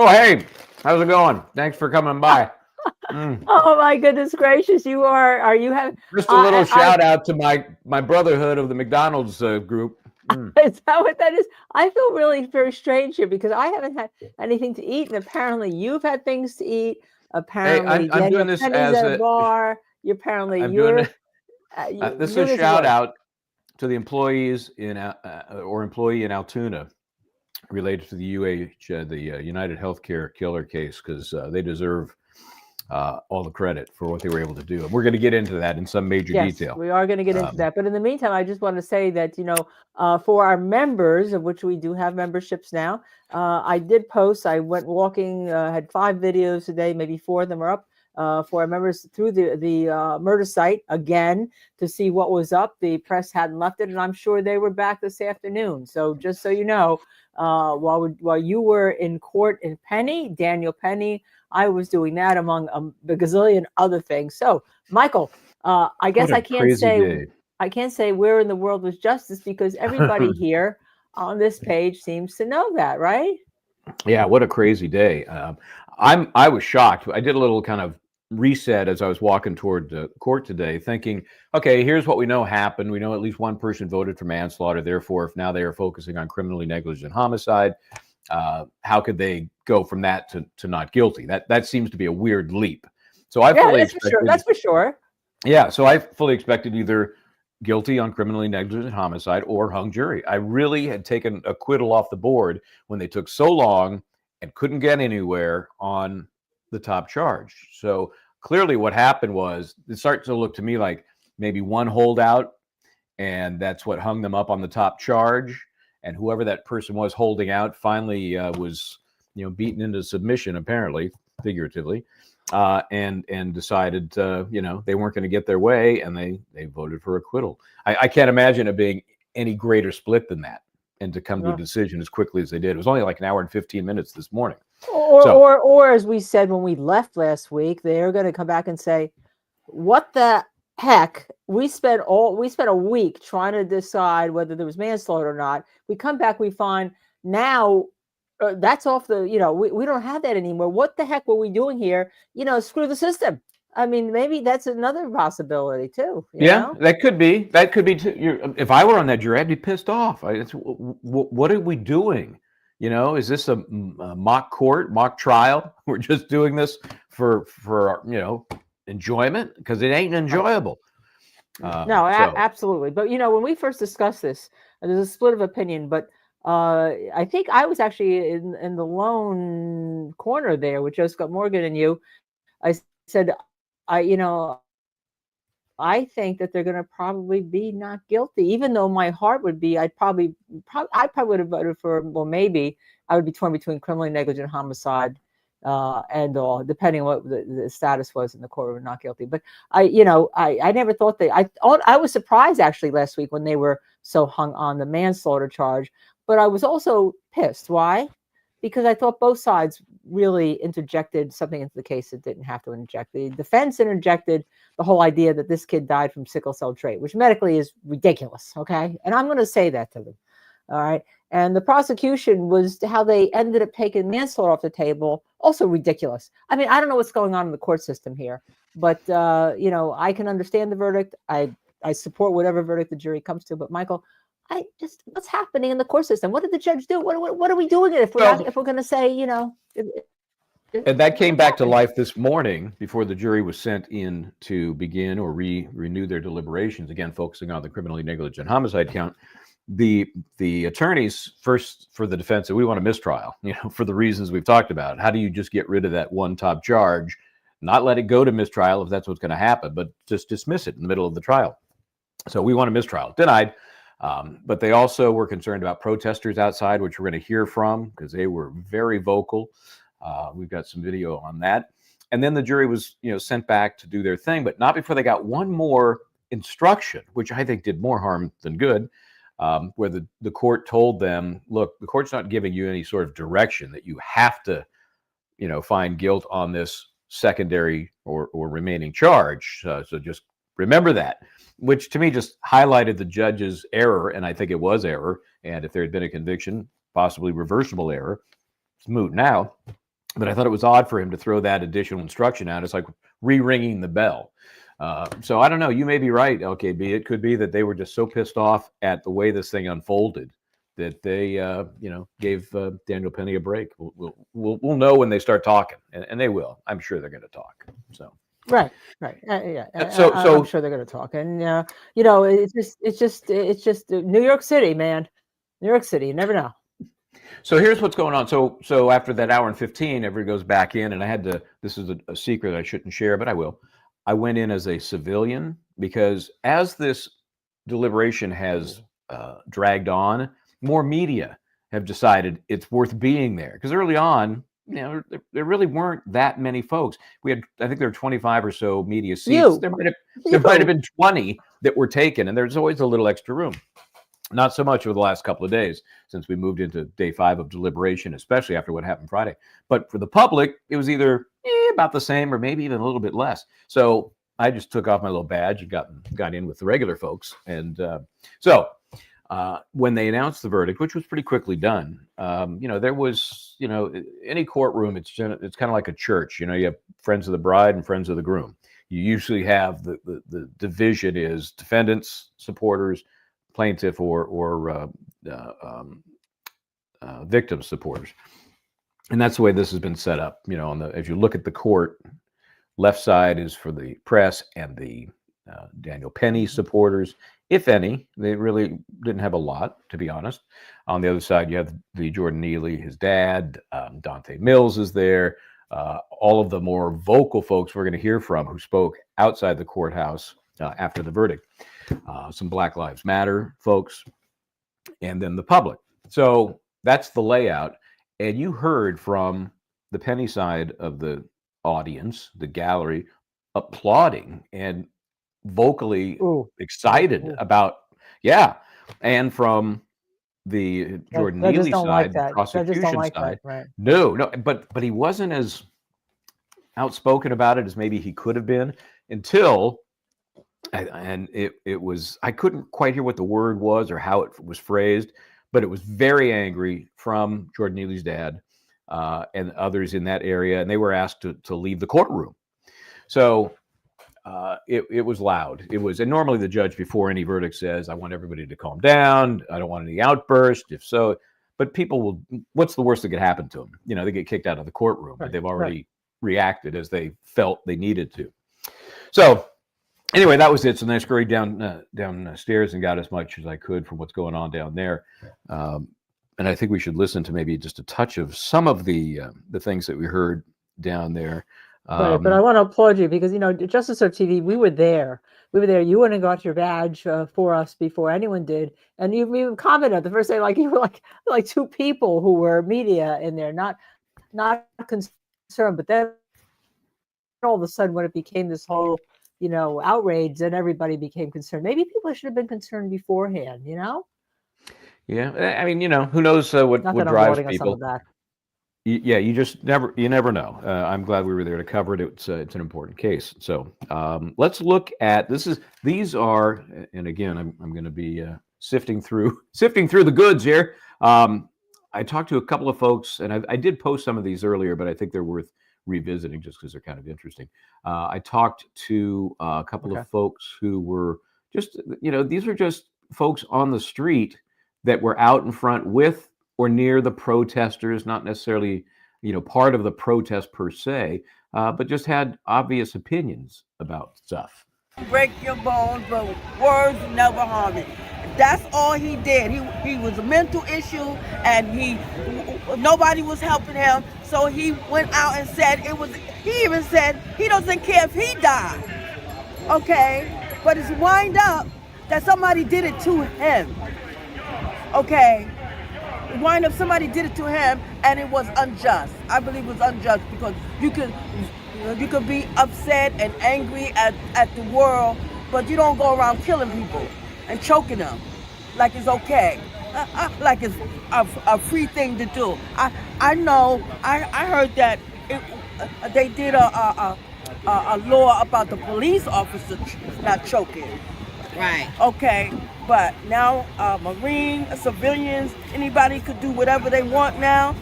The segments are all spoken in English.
Oh, hey, how's it going? Thanks for coming by. Mm. Oh my goodness gracious! Are you having? Just a little shout out to my brotherhood of the McDonald's group. Mm. Is that what that is? I feel really very strange here because I haven't had anything to eat, and apparently you've had things to eat. Hey, Apparently I'm doing Daniel this Penny's as at a a bar. Apparently I'm doing it. This is a doing this shout work. out to the employees in or employee in Altoona related to the the United Healthcare killer case because they deserve all the credit for what they were able to do. And we're going to get into that in some major Yes, detail. we are going to get into that. But in the meantime, I just want to say that, for our members, of which we do have memberships now, I did post, I went walking, had 5 videos today, maybe 4 of them are up for our members through the murder site again to see what was up. The press hadn't left it, and I'm sure they were back this afternoon. So just so you know, while you were in court in Daniel Penny, I was doing that among a gazillion other things. So, Michael, I guess I can't say where in the world was justice because everybody here on this page seems to know that, right? Yeah, what a crazy day. I was shocked. I did a little kind of reset as I was walking toward the court today, thinking, okay, here's what we know happened. We know at least one person voted for manslaughter. Therefore, if now they are focusing on criminally negligent homicide, how could they go from that to not guilty? That seems to be a weird leap. So I fully expected that's for sure. Yeah, so I fully expected either guilty on criminally negligent homicide or hung jury. I really had taken acquittal off the board when they took so long and couldn't get anywhere on the top charge. So clearly what happened was it started to look to me like maybe one holdout, and that's what hung them up on the top charge. And whoever that person was holding out finally was, beaten into submission, apparently, figuratively. And decided, they weren't going to get their way, and they voted for acquittal. I can't imagine it being any greater split than that, and to come to a decision as quickly as they did. It was only like an hour and 15 minutes this morning. Or as we said when we left last week, they're going to come back and say, "What the heck? We spent a week trying to decide whether there was manslaughter or not. We come back, we find now." That's off the, we don't have that anymore. What the heck were we doing here? Screw the system. I mean, maybe that's another possibility too. Yeah, that could be. That could be too. If I were on that jury, I'd be pissed off. What are we doing? Is this a mock court, mock trial? We're just doing this for enjoyment, because it ain't enjoyable. No, absolutely. But when we first discussed this, there's a split of opinion, but I think I was actually in the lone corner there with Joe Scott Morgan and you. I said, I think that they're going to probably be not guilty, even though my heart would be, I probably would have voted for, well, maybe I would be torn between criminally negligent homicide and all, depending on what the status was in the court of not guilty. But I never thought I was surprised actually last week when they were so hung on the manslaughter charge. But I was also pissed. Why? Because I thought both sides really interjected something into the case that didn't have to interject. The defense interjected the whole idea that this kid died from sickle cell trait, which medically is ridiculous. Okay. And I'm going to say that to them. All right. And the prosecution was how they ended up taking manslaughter off the table. Also ridiculous. I mean, I don't know what's going on in the court system here, but, I can understand the verdict. I support whatever verdict the jury comes to. But Michael, what's happening in the court system? What did the judge do? What are we doing if we're going to say, and that came back to life this morning before the jury was sent in to begin or renew their deliberations, again focusing on the criminally negligent homicide count. The attorneys first for the defense said, we want a mistrial, for the reasons we've talked about. How do you just get rid of that one top charge, not let it go to mistrial if that's what's going to happen, but just dismiss it in the middle of the trial? So we want a mistrial. Denied. But they also were concerned about protesters outside, which we're going to hear from because they were very vocal. We've got some video on that. And then the jury was, sent back to do their thing, but not before they got one more instruction, which I think did more harm than good, where the court told them, look, the court's not giving you any sort of direction that you have to, find guilt on this secondary or remaining charge. So just remember that. Which to me just highlighted the judge's error, and I think it was error. And if there had been a conviction, possibly reversible error, it's moot now. But I thought it was odd for him to throw that additional instruction out. It's like re-ringing the bell. So I don't know. You may be right, LKB. It could be that they were just so pissed off at the way this thing unfolded that they, gave Daniel Penny a break. We'll know when they start talking, and they will. I'm sure they're going to talk. So. Right. Yeah. So I'm sure they're going to talk, and it's just New York City, man. New York City. You never know. So here's what's going on. So after that hour and 15, everybody goes back in, and I had to. This is a secret I shouldn't share, but I will. I went in as a civilian because as this deliberation has dragged on, more media have decided it's worth being there. Because early on, there really weren't that many folks. I think there were 25 or so media seats. There might have been 20 that were taken, and there's always a little extra room. Not so much over the last couple of days since we moved into day 5 of deliberation, especially after what happened Friday. But for the public, it was either about the same or maybe even a little bit less. So I just took off my little badge and got in with the regular folks. And so when they announced the verdict, which was pretty quickly done, there was, any courtroom, it's kind of like a church. You have friends of the bride and friends of the groom. You usually have the division is defendants, supporters, plaintiff or victim supporters, and that's the way this has been set up. As you look at the court, left side is for the press and the Daniel Penny supporters, if any. They really didn't have a lot, to be honest. On the other side, you have the Jordan Neely, his dad, Dante Mills is there. All of the more vocal folks we're going to hear from who spoke outside the courthouse after the verdict. Some Black Lives Matter folks, and then the public. So that's the layout. And you heard from the Penny side of the audience, the gallery, applauding and vocally excited about, and from the Jordan Neely side, the prosecution side. Right. No, but he wasn't as outspoken about it as maybe he could have been until. And it was, I couldn't quite hear what the word was or how it was phrased, but it was very angry from Jordan Neely's dad and others in that area. And they were asked to leave the courtroom. So it was loud. It was, and normally the judge before any verdict says, I want everybody to calm down. I don't want any outburst. If so, but people will, what's the worst that could happen to them? They get kicked out of the courtroom, but they've already reacted as they felt they needed to. So, anyway, that was it. So then I scurried downstairs and got as much as I could from what's going on down there. And I think we should listen to maybe just a touch of some of the things that we heard down there. But I want to applaud you because, JSTV TV, we were there. You went and got your badge for us before anyone did. And you even commented the first day, like you were like 2 people who were media in there, not concerned. But then all of a sudden when it became this whole outrage, then everybody became concerned. Maybe people should have been concerned beforehand, Yeah, I mean, who knows what drives people. Yeah, you just never know. I'm glad we were there to cover it. It's an important case. So let's look at these are, and again, I'm going to be sifting through the goods here. I talked to a couple of folks, and I did post some of these earlier, but I think they're worth revisiting just because they're kind of interesting. I talked to a couple of folks who were just, these are just folks on the street that were out in front with or near the protesters, not necessarily, part of the protest per se, but just had obvious opinions about stuff. Break your bones, but words never harm you. That's all he did. He was a mental issue, and nobody was helping him. So he went out and said he even said he doesn't care if he died. Okay? But it's wind up that somebody did it to him. Okay? Wind up somebody did it to him, and it was unjust. I believe it was unjust because you could be upset and angry at the world, but you don't go around killing people and choking them like it's okay. Like it's a free thing to do. I know. I heard that they did a law about the police officer not choking. Right. Okay, but now Marine, civilians, anybody could do whatever they want now.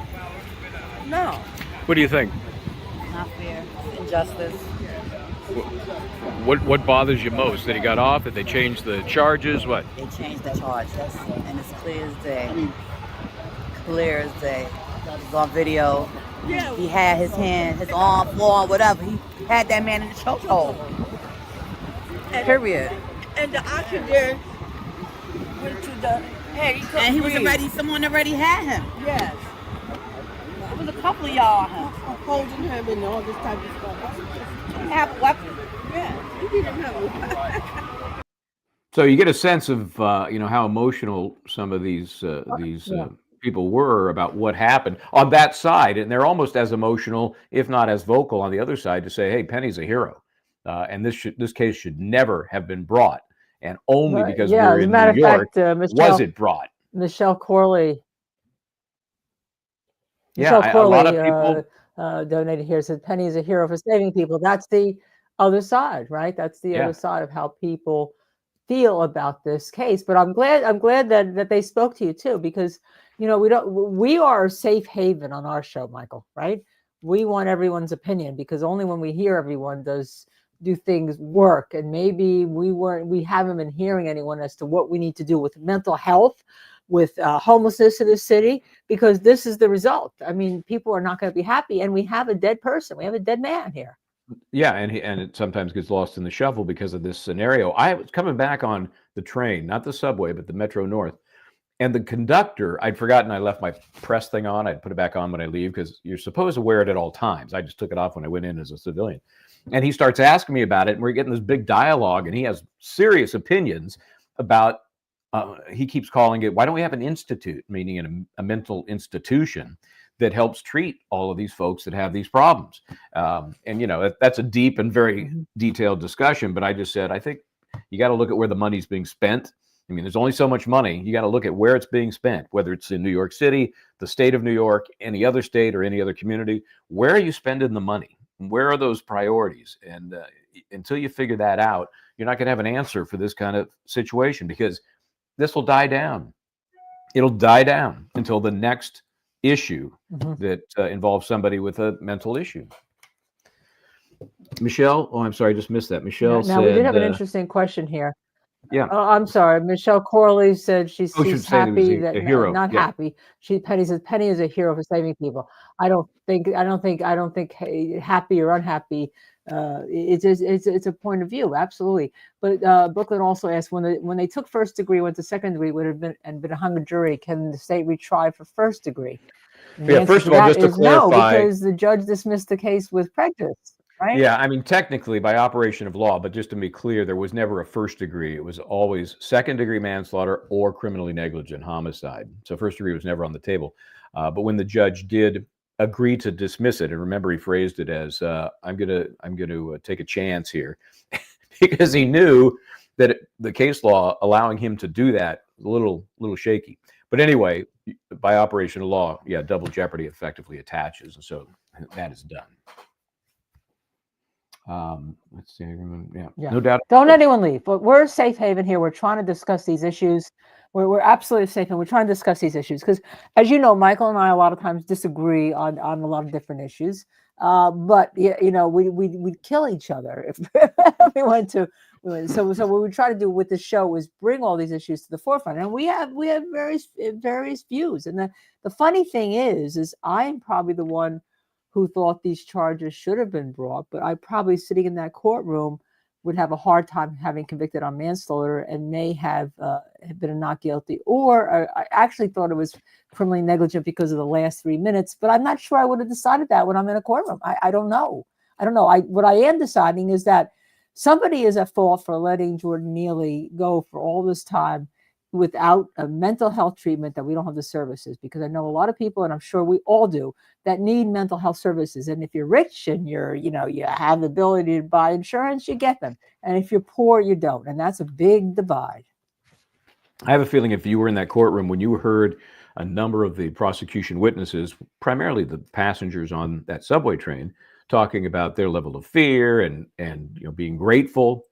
No. What do you think? Not fair. Injustice. What bothers you most? That he got off? That they changed the charges? What? They changed the charge. And it's clear as day. Clear as day. It was on video. Yeah. He had his hand, his arm, floor, whatever. He had that man in the chokehold. Period. And the oxygen went to the head. And he was already, someone already had him. Yes. It was a couple of y'all. Holding him and all this type of stuff. He didn't have a weapon. Yeah, he didn't have a weapon. So you get a sense of how emotional some of these people were about what happened on that side, and they're almost as emotional, if not as vocal, on the other side to say, "Hey, Penny's a hero, and this case should never have been brought, and only because we're in New York was it brought." Michelle Corley. Yeah, Michelle Corley, a lot of people donated here, said Penny is a hero for saving people. That's the other side, right? That's the other side of how people feel about this case. But I'm glad that they spoke to you too, because we are a safe haven on our show, Michael, right? We want everyone's opinion, because only when we hear everyone do things work. And maybe we haven't been hearing anyone as to what we need to do with mental health, with homelessness in the city, because this is the result. I mean, people are not going to be happy, and we have a dead person. We have a dead man here. Yeah, and it sometimes gets lost in the shuffle because of this scenario. I was coming back on the train, not the subway, but the Metro North, and the conductor, I'd forgotten I left my press thing on. I'd put it back on when I leave, because you're supposed to wear it at all times. I just took it off when I went in as a civilian. And he starts asking me about it, and we're getting this big dialogue, and he has serious opinions about, he keeps calling it, why don't we have an institute, meaning a mental institution that helps treat all of these folks that have these problems. And that's a deep and very detailed discussion, but I just said, I think you got to look at where the money's being spent. I mean, there's only so much money. You got to look at where it's being spent, whether it's in New York City, the state of New York, any other state or any other community. Where are you spending the money? Where are those priorities? And until you figure that out, you're not going to have an answer for this kind of situation, because this will die down. It'll die down until the next issue that involves somebody with a mental issue. Michelle, I'm sorry, I just missed that. Michelle said, we did have an interesting question here. Yeah. I'm sorry. Michelle Corley said she's happy that a hero. Not happy. Penny says Penny is a hero for saving people. I don't think happy or unhappy. It's a point of view, absolutely. But Brooklyn also asked, when they took first degree, went to second degree, would have been a hung jury. Can the state retry for first degree? Yeah. First of all, just to clarify, no, because the judge dismissed the case with prejudice. Right? Yeah, I mean, technically by operation of law, but just to be clear, there was never a first degree. It was always second degree manslaughter or criminally negligent homicide. So first degree was never on the table. But when the judge did agree to dismiss it, and remember he phrased it as, I'm gonna take a chance here, because he knew that the case law allowing him to do that was a little shaky. But anyway, by operation of law, yeah, double jeopardy effectively attaches, and so that is done. Let's see. Yeah, no doubt. Don't anyone leave. But we're a safe haven here. We're trying to discuss these issues. We're absolutely safe, and we're trying to discuss these issues because, as you know, Michael and I a lot of times disagree on a lot of different issues. But we'd kill each other if we went to. So what we try to do with the show is bring all these issues to the forefront, and we have various views. And the funny thing is I'm probably the one who thought these charges should have been brought, but I probably sitting in that courtroom would have a hard time having convicted on manslaughter and may have been a not guilty, or I actually thought it was criminally negligent because of the last 3 minutes, but I'm not sure I would have decided that when I'm in a courtroom. I don't know. What I am deciding is that somebody is at fault for letting Jordan Neely go for all this time without a mental health treatment, that we don't have the services, because I know a lot of people, and I'm sure we all do, that need mental health services. And if you're rich and you have the ability to buy insurance, you get them. And if you're poor, you don't. And that's a big divide. I have a feeling if you were in that courtroom when you heard a number of the prosecution witnesses, primarily the passengers on that subway train, talking about their level of fear and being grateful,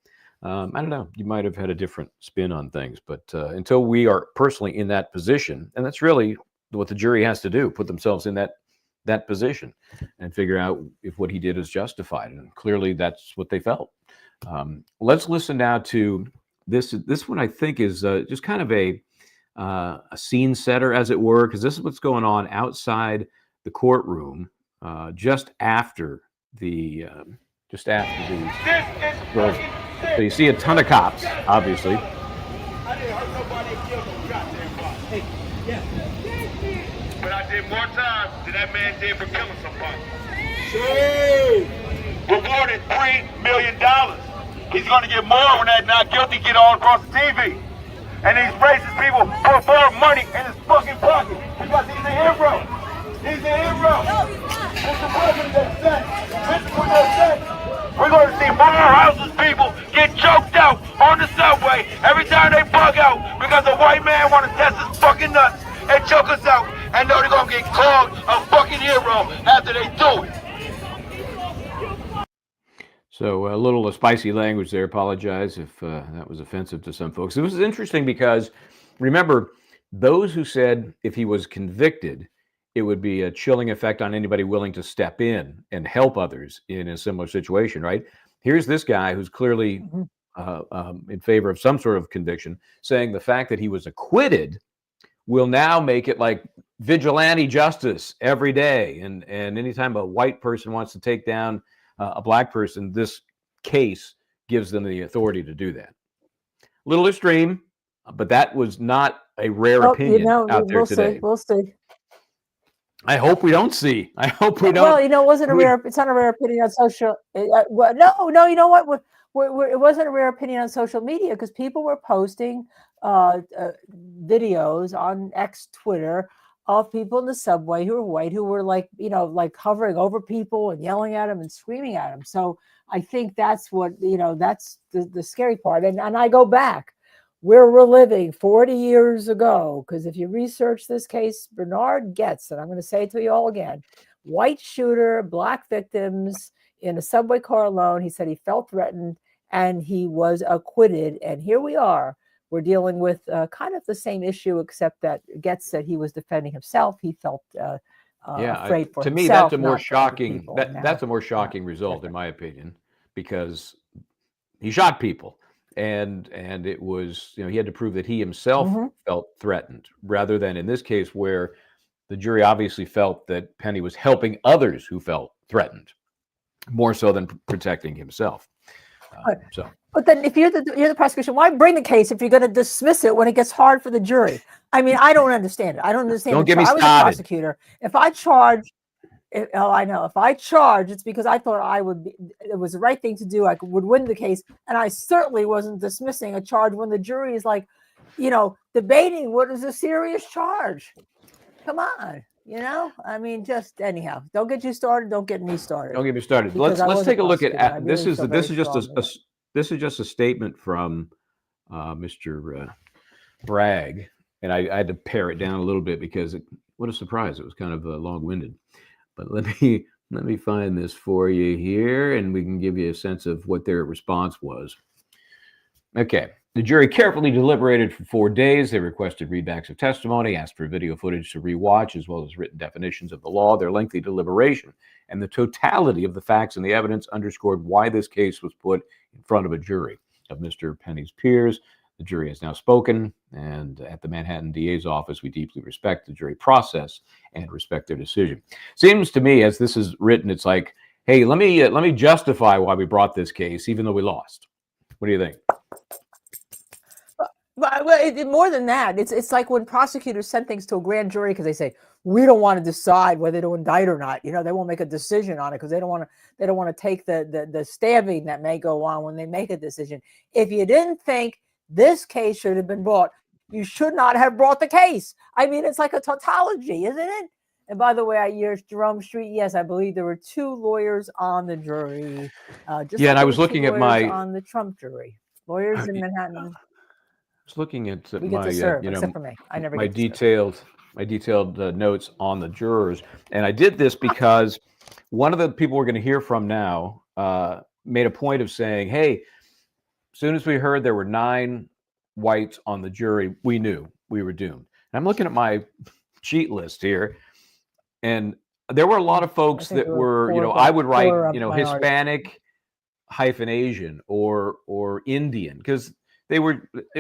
I don't know, you might have had a different spin on things. But until we are personally in that position, and that's really what the jury has to do, put themselves in that that position and figure out if what he did is justified. And clearly that's what they felt. Let's listen now to this. This one I think is just kind of a scene setter, as it were, because this is what's going on outside the courtroom just after the well, so you see a ton of cops, obviously. But I did more time than that man did for killing somebody. Rewarded $3 million. He's going to get more when that not guilty get all across the TV. And these racist people put more money in his fucking pocket because he's a hero. He's a hero. Mr. President said, we're going to see more houseless people get choked out on the subway every time they bug out because a white man want to test his fucking nuts and choke us out and know they're going to get called a fucking hero after they do it. So a little spicy language there. Apologize if that was offensive to some folks. It was interesting because, remember, those who said if he was convicted, it would be a chilling effect on anybody willing to step in and help others in a similar situation, right? Here's this guy who's clearly in favor of some sort of conviction, saying the fact that he was acquitted will now make it like vigilante justice every day. And anytime a white person wants to take down a black person, this case gives them the authority to do that. Little extreme, but that was not a rare opinion out there today. We'll see. I hope we don't see. I hope we don't. Well, it wasn't a rare. It's not a rare opinion on social. No. You know what? It wasn't a rare opinion on social media because people were posting videos on X, Twitter, of people in the subway who were white, who were like hovering over people and yelling at them and screaming at them. So I think that's what, that's the scary part. And I go back, we're reliving 40 years ago, because if you research this case, Bernard Goetz, and I'm going to say it to you all again, white shooter, black victims in a subway car alone. He said he felt threatened and he was acquitted. And here we are. We're dealing with kind of the same issue, except that Goetz said he was defending himself. He felt afraid for himself. To me, that's a more shocking. That's a more shocking result, in my opinion, because he shot people, and it was he had to prove that he himself felt threatened, rather than in this case where the jury obviously felt that Penny was helping others who felt threatened, more so than protecting himself. But then if you're the prosecution, why bring the case if you're going to dismiss it when it gets hard for the jury? I mean, I don't understand it. I don't understand. Don't get me started. I was a prosecutor. If I charge, if I charge, it's because I thought it was the right thing to do. I would win the case. And I certainly wasn't dismissing a charge when the jury is like, debating what is a serious charge. Come on. I mean, just anyhow, don't get you started. Don't get me started. Don't get me started. Let's take a look at this. This is just a statement from Mr. Bragg, and I had to pare it down a little bit because what a surprise! It was kind of long-winded. But let me find this for you here, and we can give you a sense of what their response was. Okay. The jury carefully deliberated for 4 days. They requested readbacks of testimony, asked for video footage to rewatch, as well as written definitions of the law. Their lengthy deliberation and the totality of the facts and the evidence underscored why this case was put in front of a jury of Mr. Penny's peers. The jury has now spoken, and at the Manhattan DA's office, we deeply respect the jury process and respect their decision. Seems to me, as this is written, it's like, hey, let me justify why we brought this case, even though we lost. What do you think? Well, more than that, it's like when prosecutors send things to a grand jury because they say we don't want to decide whether to indict or not. They won't make a decision on it because they don't want to take the stabbing that may go on when they make a decision. If you didn't think this case should have been brought, you should not have brought the case. I mean, it's like a tautology, isn't it? And by the way, here's Jerome Street. Yes, I believe there were 2 lawyers on the jury. And I was looking at on the Trump jury, lawyers in Manhattan. I was looking at my detailed notes on the jurors, and I did this because one of the people we're going to hear from now made a point of saying, "Hey, as soon as we heard there were 9 whites on the jury, we knew we were doomed." And I'm looking at my cheat list here, and there were a lot of I folks think that there were were, you know, four I would write, minorities. Hispanic hyphen Asian or Indian, because it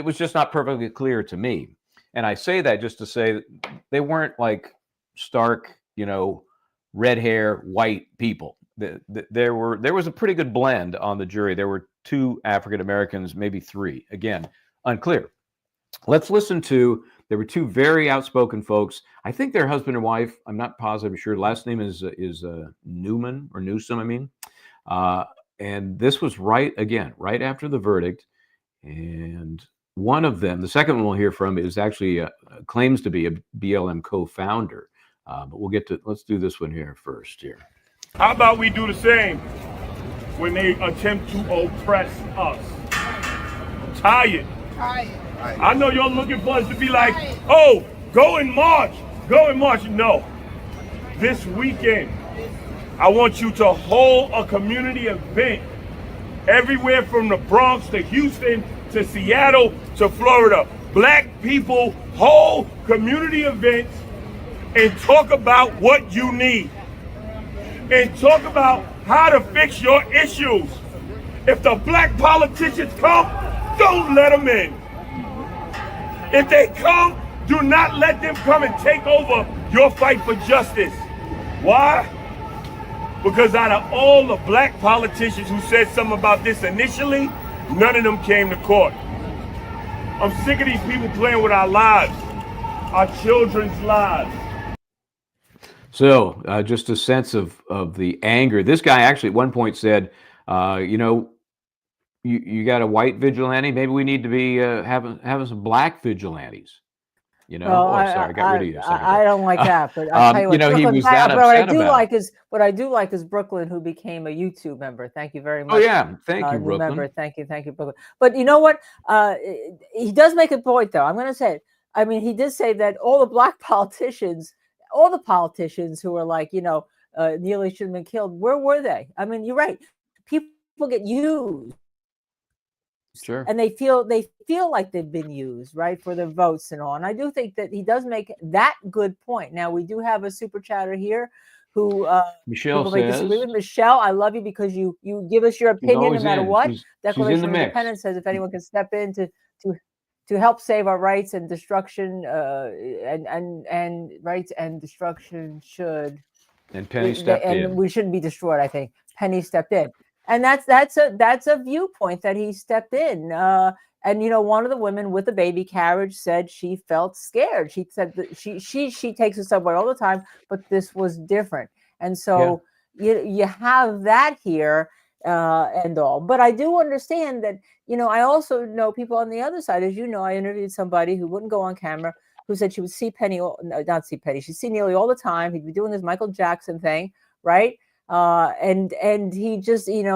was just not perfectly clear to me. And I say that just to say that they weren't like stark, red hair, white people. There was a pretty good blend on the jury. There were 2 African Americans, maybe 3. Again, unclear. Let's listen to. There were 2 very outspoken folks. I think they're husband and wife. I'm not positive. I'm sure. Last name is Newman or Newsom. I mean, and this was right after the verdict. And one of them, the second one we'll hear from, is actually claims to be a BLM co-founder. But let's do this one here first. Here. How about we do the same when they attempt to oppress us? I'm tired. I know you're looking for us to be like, oh, go and march. No. This weekend, I want you to hold a community event everywhere from the Bronx to Houston to Seattle to Florida. Black people hold community events and talk about what you need. And talk about how to fix your issues. If the black politicians come, don't let them in. If they come, do not let them come and take over your fight for justice. Why? Because out of all the black politicians who said something about this initially, none of them came to court. I'm sick of these people playing with our lives, our children's lives. So just a sense of the anger. This guy actually at one point said, you got a white vigilante. Maybe we need to be having some black vigilantes. Well, I got rid of you. I don't like that, but I'll tell you what. He was that upset what I do about like is what I do like is Brooklyn, who became a YouTube member. Thank you very much. Oh yeah, thank you, Brooklyn. Member. Thank you, Brooklyn. But you know what? He does make a point, though. I'm going to say it. I mean, he did say that all the black politicians, all the politicians who are like, Neely should have been killed. Where were they? I mean, you're right. People get used. Sure. And they feel like they've been used, right, for their votes and all. And I do think that he does make that good point. Now, we do have a super chatter here who Michelle says, Michelle, I love you because you give us your opinion no matter what. Declaration of Independence says if anyone can step in to help save our rights and destruction and rights and destruction should. And Penny stepped in. And we shouldn't be destroyed, I think. Penny stepped in. And that's a viewpoint that he stepped in. And one of the women with the baby carriage said she felt scared. She said that she takes the subway all the time, but this was different. And so you have that here and all. But I do understand that, I also know people on the other side. As you know, I interviewed somebody who wouldn't go on camera, who said she would see Penny, not see Penny, she'd see Neely all the time. He'd be doing this Michael Jackson thing, right? And he just, yes,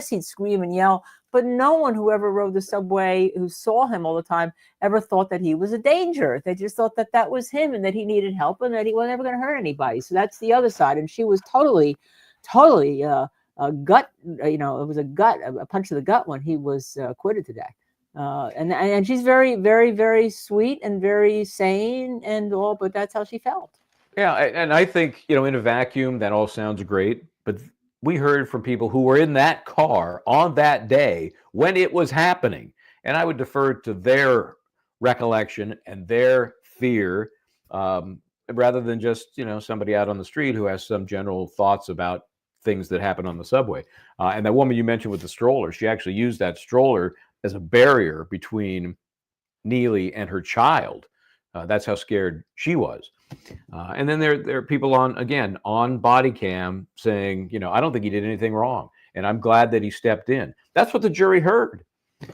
he'd scream and yell, but no one who ever rode the subway, who saw him all the time, ever thought that he was a danger. They just thought that was him and that he needed help and that he was never going to hurt anybody. So that's the other side. And she was totally a gut, it was a punch to the gut when he was acquitted today. And she's very, very, very sweet and very sane and all, but that's how she felt. Yeah, and I think, in a vacuum, that all sounds great. But we heard from people who were in that car on that day when it was happening. And I would defer to their recollection and their fear rather than just, somebody out on the street who has some general thoughts about things that happen on the subway. And that woman you mentioned with the stroller, she actually used that stroller as a barrier between Neely and her child. That's how scared she was. And then there are people on body cam saying, I don't think he did anything wrong. And I'm glad that he stepped in. That's what the jury heard.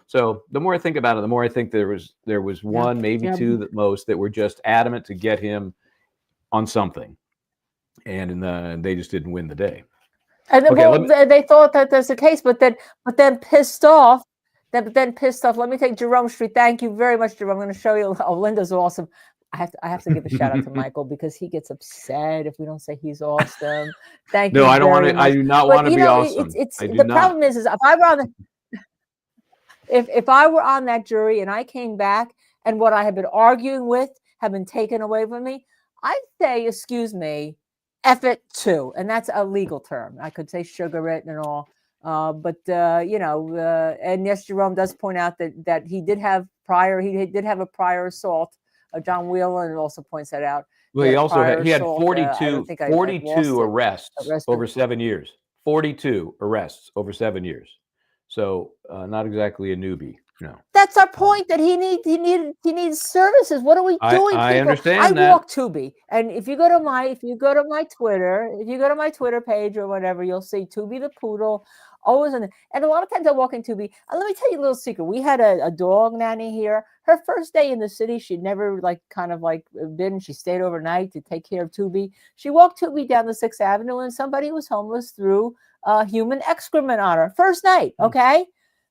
So the more I think about it, the more I think there was one, maybe two at most, that were just adamant to get him on something. And they just didn't win the day. And they thought that that's the case, but then pissed off. Let me take Jerome Street. Thank you very much, Jerome. I'm going to show you. Oh, Linda's awesome. I have to give a shout out to Michael because he gets upset if we don't say he's awesome. Thank you. No, I don't want to. I do not want to be awesome. The problem is if I were on if I were on that jury and I came back and what I had been arguing with had been taken away from me, I say, excuse me, F it too. And that's a legal term. I could say sugar it and all. But you know, and yes, Jerome does point out that he did have a prior assault. John Whelan also points that out. Well, he also had, he had assault. 42 arrests Arrested. over 7 years. 42 arrests over 7 years. So not exactly a newbie. No. That's our point. That he needs services. What are we doing? I people? understand I that. walk Tubi, and if you go to my Twitter page or whatever, you'll see Tubi the poodle always in. And a lot of times I walk in Tubi. And let me tell you a little secret. We had a dog nanny here. Her first day in the city, she'd never been. She stayed overnight to take care of Tubi. She walked Tubi down the 6th Avenue, and somebody was homeless threw human excrement on her first night. Okay.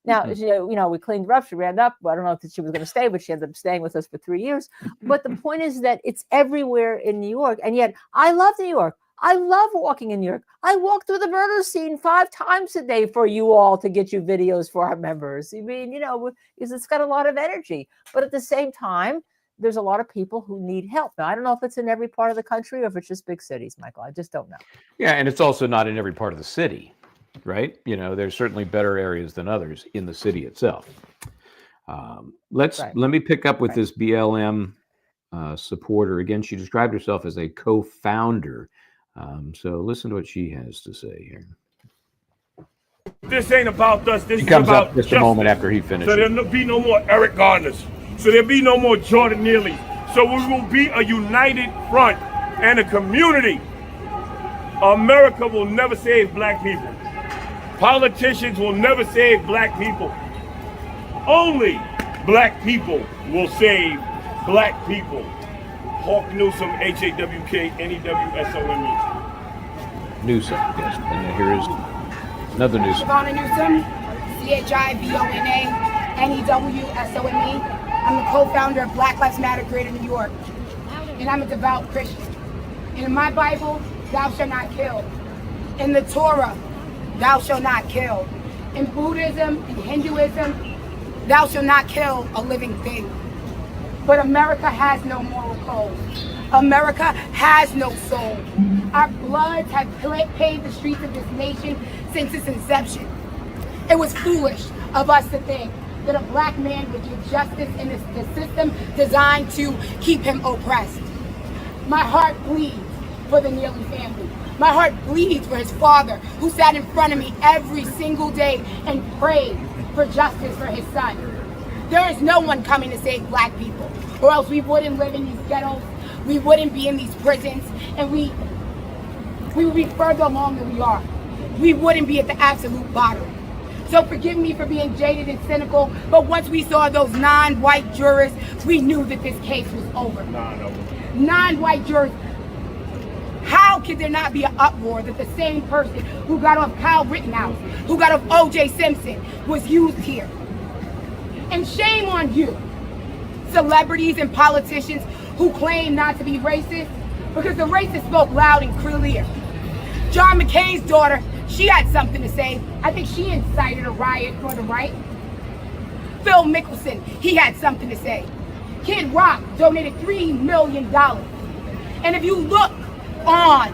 Now, she, you know, we cleaned her up. She ran up. I don't know if she was going to stay, but she ended up staying with us for 3 years. But the point is that it's everywhere in New York. And yet I love New York. I love walking in New York. I walk through the murder scene 5 times a day for you all to get you videos for our members. I mean, you know, because it's got a lot of energy. But at the same time, there's a lot of people who need help. Now, I don't know if it's in every part of the country or if it's just big cities, Michael. I just don't know. Yeah, and it's also not in every part of the city. Right? You know, there's certainly better areas than others in the city itself. Let me pick up with this BLM supporter. Again, she described herself as a co-founder. So listen to what she has to say here. This ain't about us. This She is comes about up just justice. a moment after he finishes. So there'll be no more Eric Garners. So there'll be no more Jordan Neely's. So we will be a united front and a community. America will never save black people. Politicians will never save black people. Only black people will save black people. Hawk Newsom, H-A-W-K-N-E-W-S-O-M-E. Newsom, yes. And here is another Newsom. Shavonna Newsom, C-H-I-V-O-N-A-N-E-W-S-O-M-E. I'm the co-founder of Black Lives Matter Greater New York. And I'm a devout Christian. And in my Bible, thou shalt not kill. In the Torah, thou shalt not kill. In Buddhism and Hinduism, thou shalt not kill a living thing. But America has no moral code. America has no soul. Our bloods have paved the streets of this nation since its inception. It was foolish of us to think that a black man would give justice in the system designed to keep him oppressed. My heart bleeds for the Neely family. My heart bleeds for his father, who sat in front of me every single day and prayed for justice for his son. There is no one coming to save black people, or else we wouldn't live in these ghettos, we wouldn't be in these prisons, and we would be further along than we are. We wouldn't be at the absolute bottom. So forgive me for being jaded and cynical, but once we saw those non-white jurors, we knew that this case was over. Non-white jurors. How could there not be an uproar that the same person who got off Kyle Rittenhouse, who got off O.J. Simpson, was used here? And shame on you, celebrities and politicians who claim not to be racist, because the racists spoke loud and clear. John McCain's daughter, she had something to say. I think she incited a riot for the right. Phil Mickelson, he had something to say. Kid Rock donated $3 million. And if you look on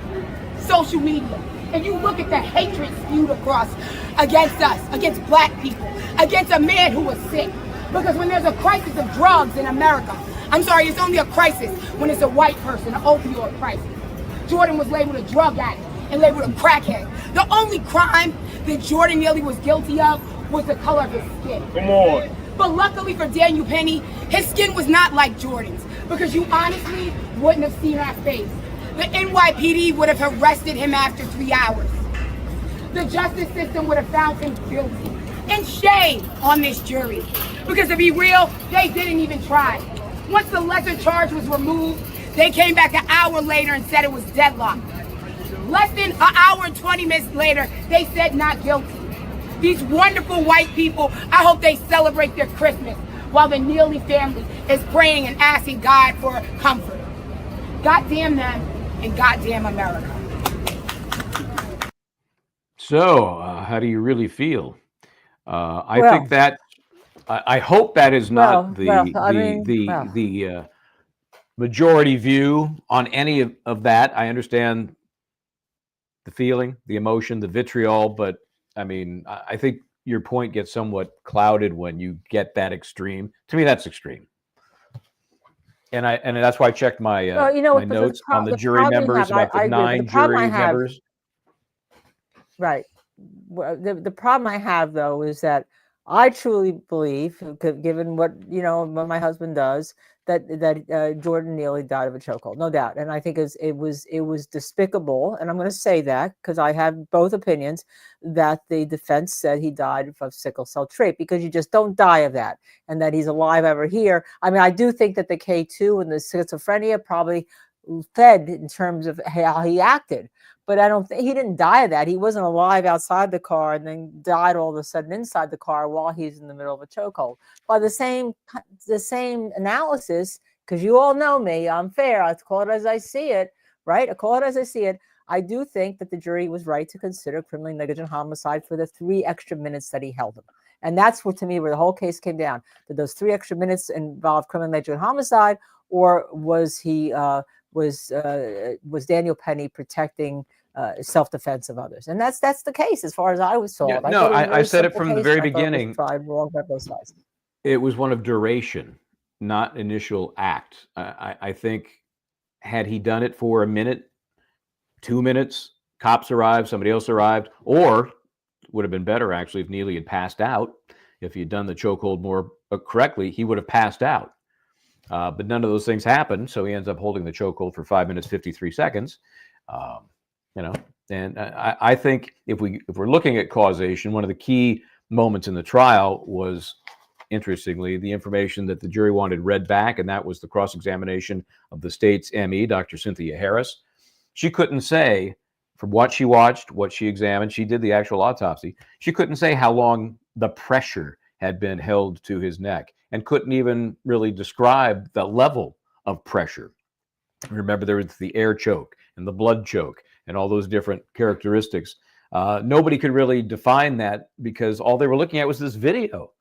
social media and you look at the hatred spewed across against us, against black people, against a man who was sick, because when there's a crisis of drugs in America, I'm sorry, it's only a crisis when it's a white person, an opioid crisis. Jordan was labeled a drug addict and labeled a crackhead. The only crime that Jordan Neely was guilty of was the color of his skin. Come on. But luckily for Daniel Penny, his skin was not like Jordan's, because you honestly wouldn't have seen our face. The NYPD would have arrested him after 3 hours. The justice system would have found him guilty. And shame on this jury, because to be real, they didn't even try. Once the lesser charge was removed, they came back an hour later and said it was deadlocked. Less than an hour and 20 minutes later, they said not guilty. These wonderful white people, I hope they celebrate their Christmas while the Neely family is praying and asking God for comfort. God damn them and goddamn America. So, how do you really feel? I think that I hope that is not the majority view on any of that. I understand the feeling, the emotion, the vitriol, but I mean, I think your point gets somewhat clouded when you get that extreme. To me, that's extreme. And that's why I checked my my notes on the jury members about the 9 jury members. Right. The problem I have, though, is that I truly believe, given what what my husband does, that Jordan Neely died of a chokehold, no doubt. And I think it was despicable. And I'm going to say that because I have both opinions, that the defense said he died of sickle cell trait, because you just don't die of that, and that he's alive ever here. I mean, I do think that the K2 and the schizophrenia probably fed in terms of how he acted. But I don't think he didn't die of that. He wasn't alive outside the car and then died all of a sudden inside the car while he's in the middle of a chokehold. By the same analysis, because you all know me, I'm fair. I call it as I see it, right? I call it as I see it. I do think that the jury was right to consider criminally negligent homicide for the 3 extra minutes that he held him. And that's what, to me, where the whole case came down. Did those 3 extra minutes involve criminally negligent homicide, or was he was Daniel Penny protecting self-defense of others? And that's the case as far as I was told. Yeah, I said it from the very beginning. It was one of duration, not initial act. I think had he done it for a minute, 2 minutes, cops arrived, somebody else arrived, or would have been better actually if Neely had passed out. If he had done the chokehold more correctly, he would have passed out. But none of those things happened, so he ends up holding the chokehold for 5 minutes 53 seconds. And I think if we're looking at causation, one of the key moments in the trial was, interestingly, the information that the jury wanted read back, and that was the cross-examination of the state's ME, Dr. Cynthia Harris. She couldn't say, from what she watched, what she examined, she did the actual autopsy, she couldn't say how long the pressure had been held to his neck, and couldn't even really describe the level of pressure. Remember, there was the air choke and the blood choke and all those different characteristics. Nobody could really define that because all they were looking at was this video.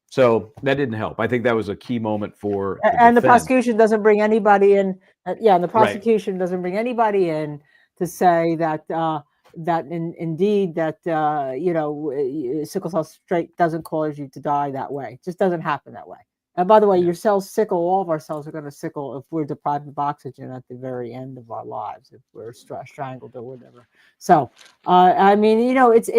So that didn't help. I think that was a key moment for the defense. The prosecution doesn't bring anybody in. And the prosecution doesn't bring anybody in to say that indeed sickle cell trait doesn't cause you to die that way. It just doesn't happen that way. And by the way, your cells sickle. All of our cells are going to sickle if we're deprived of oxygen at the very end of our lives, if we're strangled or whatever. So, I mean, it's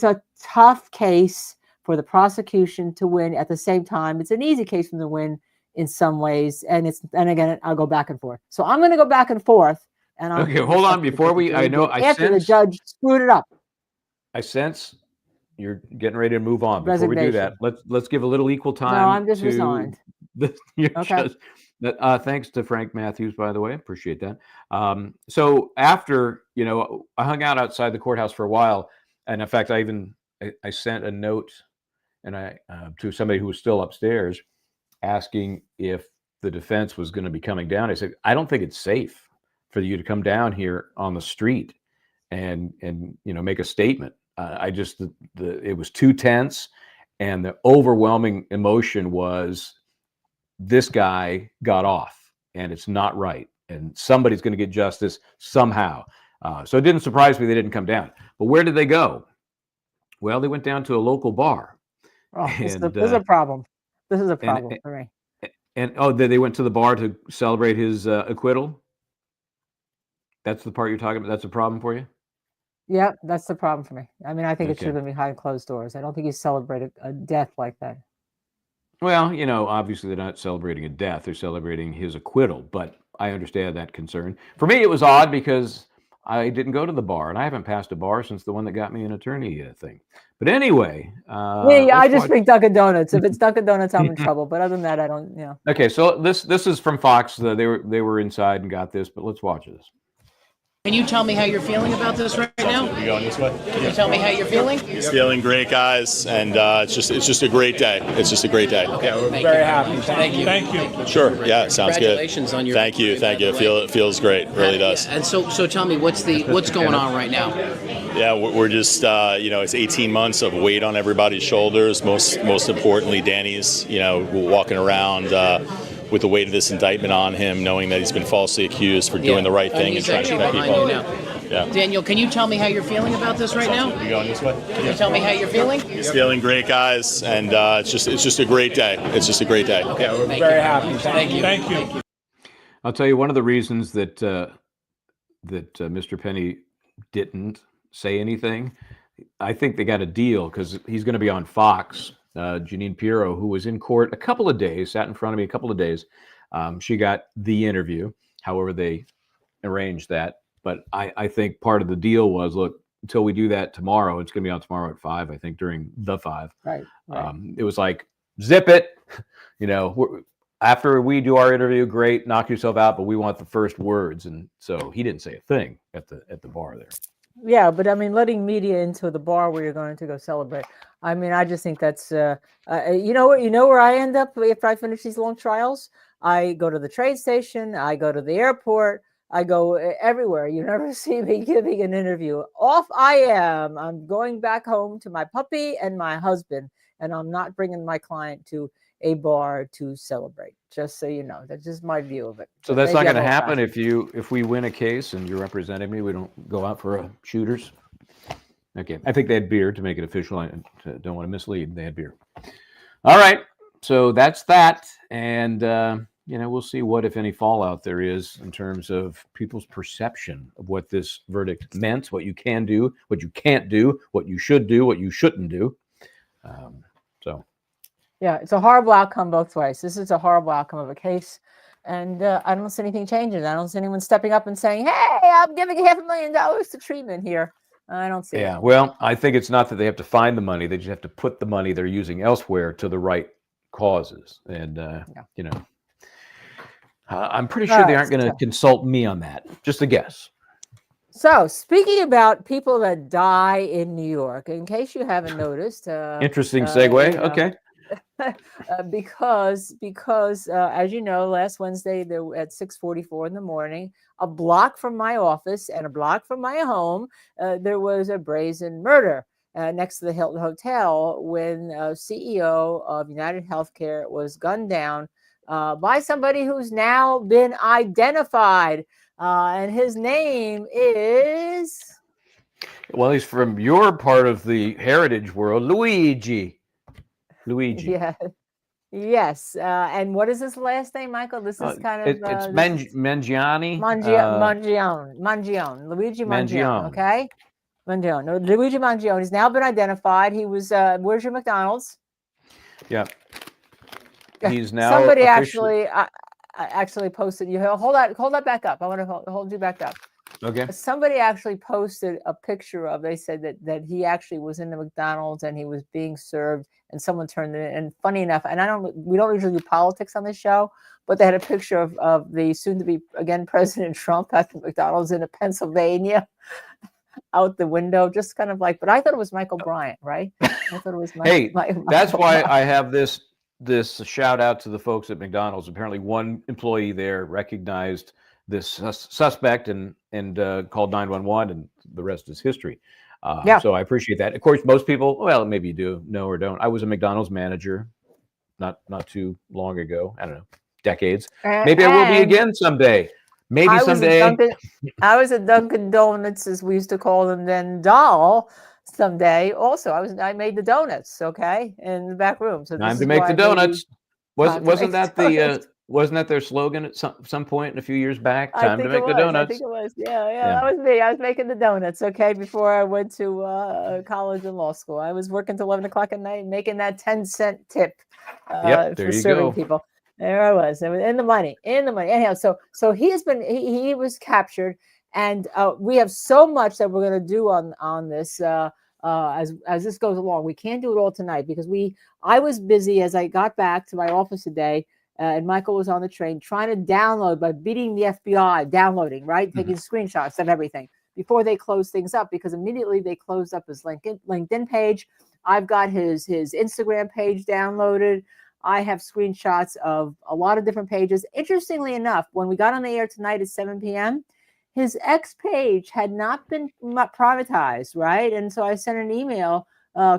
a tough case for the prosecution to win. At the same time, it's an easy case for them to win in some ways. And again, I'll go back and forth. So I'm going to go back and forth. And okay, hold on. Before after the judge screwed it up. I sense you're getting ready to move on. Before we do that, let's give a little equal time. No, I'm just resigned. Okay. Thanks to Frank Matthews, by the way. Appreciate that. So after, I hung out outside the courthouse for a while. And in fact, I sent a note to somebody who was still upstairs asking if the defense was going to be coming down. I said, I don't think it's safe for you to come down here on the street and make a statement. It was too tense, and the overwhelming emotion was this guy got off, and it's not right, and somebody's going to get justice somehow. So it didn't surprise me they didn't come down. But where did they go? Well, they went down to a local bar. Oh, this is a problem. This is a problem for me. And they went to the bar to celebrate his acquittal. That's the part you're talking about. That's a problem for you? Yeah, that's the problem for me. I mean, I think it should have been behind closed doors. I don't think he celebrated a death like that. Well, obviously they're not celebrating a death. They're celebrating his acquittal. But I understand that concern. For me, it was odd because I didn't go to the bar, and I haven't passed a bar since the one that got me an attorney thing. But anyway, I just drink Dunkin' Donuts. If it's Dunkin' Donuts, I'm in trouble. But other than that, I don't. Okay, so this is from Fox. They were inside and got this, but let's watch this. Can you tell me how you're feeling about this right now? You going this way? Can you tell me how you're feeling? He's feeling great, guys, and it's just a great day. It's just a great day. Okay, we're very happy. Thank you. Sure. Yeah, sounds good. Congratulations on your. Thank you. It feels great. It really does. And so tell me what's going on right now? Yeah, we're just it's 18 months of weight on everybody's shoulders. Most importantly, Danny's. Walking around with the weight of this indictment on him, knowing that he's been falsely accused for doing the right thing and trying to protect people. Yeah. Daniel, can you tell me how you're feeling about this right now? You going this way? Can you tell me how you're feeling? He's feeling great, guys, and it's just a great day. It's just a great day. Okay, we're very happy. Thank you. Thank you. I'll tell you one of the reasons that Mr. Penny didn't say anything. I think they got a deal because he's going to be on Fox. Janine Pirro, who was in court a couple of days, sat in front of me a couple of days. She got the interview, however they arranged that. But I think part of the deal was, look, until we do that tomorrow, it's going to be on tomorrow at 5, I think, during the 5. Right. It was like, zip it. After we do our interview, great, knock yourself out, but we want the first words. And so he didn't say a thing at the bar there. Yeah, but I mean, letting media into the bar where you're going to go celebrate. I mean, I just think that's, you know where I end up after I finish these long trials? I go to the train station. I go to the airport. I go everywhere. You never see me giving an interview. Off I am. I'm going back home to my puppy and my husband, and I'm not bringing my client to a bar to celebrate. Just so you know, that's just my view of it. So that's not going to happen if we win a case and you're representing me. We don't go out for shooters. Okay, I think they had beer to make it official. I don't want to mislead. They had beer. All right, so that's that, and we'll see what, if any, fallout there is in terms of people's perception of what this verdict meant, what you can do, what you can't do, what you should do, what you shouldn't do. Yeah, it's a horrible outcome both ways. This is a horrible outcome of a case. And I don't see anything changing. I don't see anyone stepping up and saying, hey, I'm giving $500,000 to treatment here. I don't see it. Yeah, well, I think it's not that they have to find the money. They just have to put the money they're using elsewhere to the right causes. And, I'm pretty sure they aren't going to consult me on that. Just a guess. So, speaking about people that die in New York, in case you haven't noticed. Interesting segue. Okay. because as you know, last Wednesday there at 6:44 in the morning, a block from my office and a block from my home, there was a brazen murder next to the Hilton Hotel when CEO of United Healthcare was gunned down by somebody who's now been identified, and his name is. Well, he's from your part of the heritage world, Luigi. Yeah. Yes. And what is his last name, Michael? This is kind of... it's Mangione. Mangione. Luigi Mangione. Okay? Mangione. No, Luigi Mangione. He's now been identified. He was... where's your McDonald's? Yeah. He's now... Somebody actually posted... Hold that back up. I want to hold you back up. Okay. Somebody actually posted a picture of, they said that he actually was in the McDonald's and he was being served, and someone turned it in. And funny enough, and we don't usually do politics on this show, but they had a picture of the soon to be again President Trump at the McDonald's in Pennsylvania out the window, just kind of like, but I thought it was Michael Bryant, right? I thought it was that's why I have this shout out to the folks at McDonald's. Apparently one employee there recognized this suspect and called 911, and the rest is history. So I appreciate that. Of course, most people, well, maybe you do know or don't. I was a McDonald's manager not too long ago. I don't know, decades. Maybe I will be again someday. Maybe someday. I was at Dunkin' Donuts, as we used to call them then, doll. Someday also, I made the donuts, okay, in the back room. So time to make the donuts. Wasn't that their slogan at some point in a few years back? Time to make the donuts. I think it was. Yeah, that was me. I was making the donuts, okay, before I went to college and law school. I was working till 11 o'clock at night, making that 10-cent tip for serving people. There I was. I was in the money. Anyhow, so he was captured, and we have so much that we're going to do on this as this goes along. We can't do it all tonight because I was busy as I got back to my office today. And Michael was on the train trying to download by beating the FBI, downloading, right? Taking screenshots of everything before they close things up, because immediately they closed up his LinkedIn page. I've got his Instagram page downloaded. I have screenshots of a lot of different pages. Interestingly enough, when we got on the air tonight at 7 p.m., his X page had not been privatized, right? And so I sent an email